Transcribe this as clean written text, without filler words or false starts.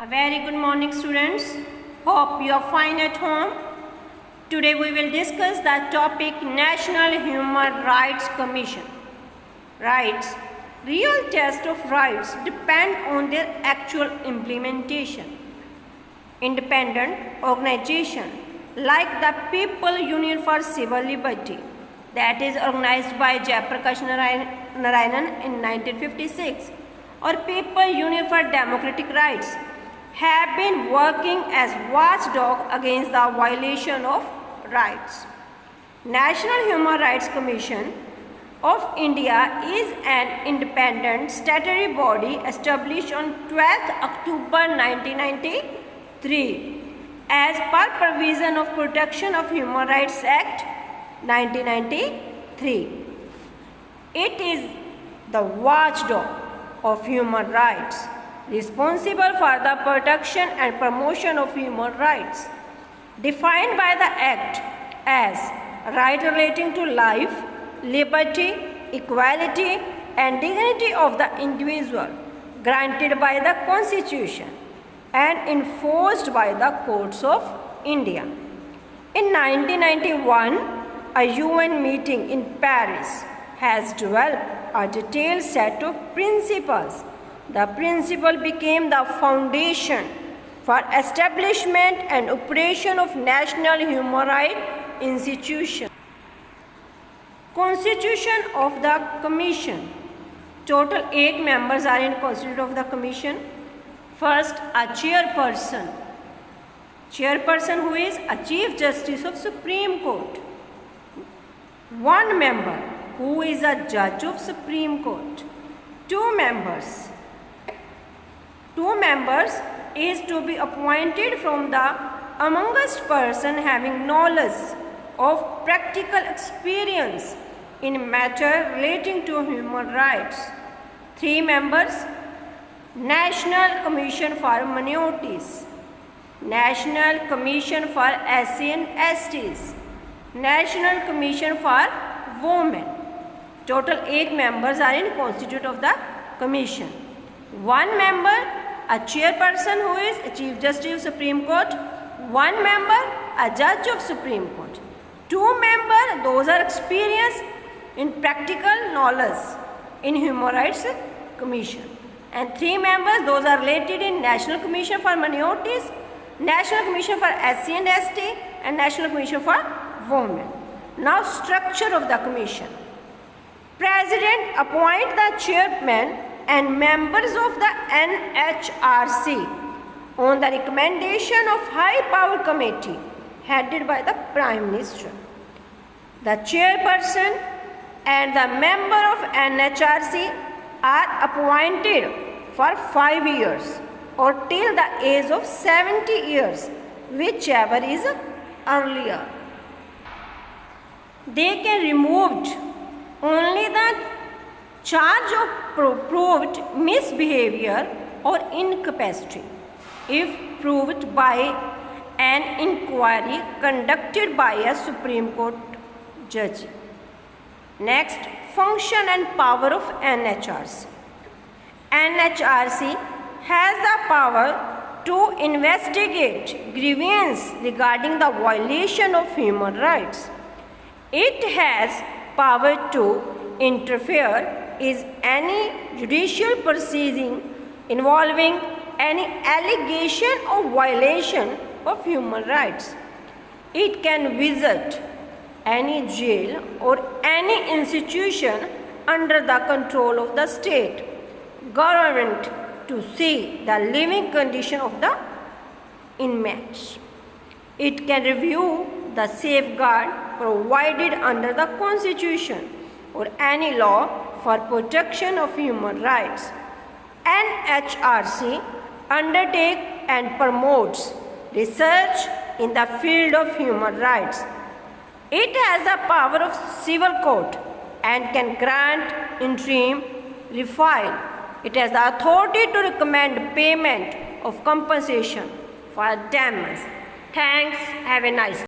A very good morning, students. Hope you are fine at home. Today we will discuss the topic National Human Rights Commission. Rights. Real test of rights depend on their actual implementation. Independent organization like the People Union for Civil Liberty, that is organized by Jayaprakash Narayanan in 1956, or People Union for Democratic Rights, have been working as watchdog against the violation of rights. National Human Rights Commission of India is an independent statutory body established on 12th October 1993 as per provision of Protection of Human Rights Act 1993. It is the watchdog of human rights, responsible for the protection and promotion of human rights, defined by the Act as right relating to life, liberty, equality, and dignity of the individual, granted by the Constitution and enforced by the courts of India. In 1991, a UN meeting in Paris has developed a detailed set of principles. The principle became the foundation for establishment and operation of national human rights institutions. Constitution of the Commission. Total 8 members are in Constitution of the Commission. First, a chairperson. Chairperson who is a Chief Justice of Supreme Court. 1 member who is a Judge of Supreme Court. 2 members. 2 members is to be appointed from the amongst person having knowledge of practical experience in matter relating to human rights. 3 members. National Commission for Minorities, National Commission for SC and STs, National Commission for Women. Total 8 members are in Constitution of the Commission. 1 member, a chairperson who is a Chief Justice of Supreme Court. 1 member, a Judge of Supreme Court. 2 members, those are experienced in practical knowledge in Human Rights Commission. And 3 members, those are related in National Commission for Minorities, National Commission for SC and ST, and National Commission for Women. Now, structure of the Commission. President appoint the chairman and members of the NHRC on the recommendation of High Power Committee headed by the Prime Minister. The chairperson and the member of NHRC are appointed for 5 years or till the age of 70 years, whichever is earlier. They can remove only the charge of proved misbehavior or incapacity if proved by an inquiry conducted by a Supreme Court judge. Next, function and power of NHRC. NHRC has the power to investigate grievance regarding the violation of human rights. It has power to interfere in any judicial proceeding involving any allegation of violation of human rights. It can visit any jail or any institution under the control of the state government to see the living condition of the inmates. It can review the safeguard provided under the Constitution or any law for protection of human rights. NHRC undertakes and promotes research in the field of human rights. It has the power of civil court and can grant interim refile. It has the authority to recommend payment of compensation for damage. Thanks. Have a nice day.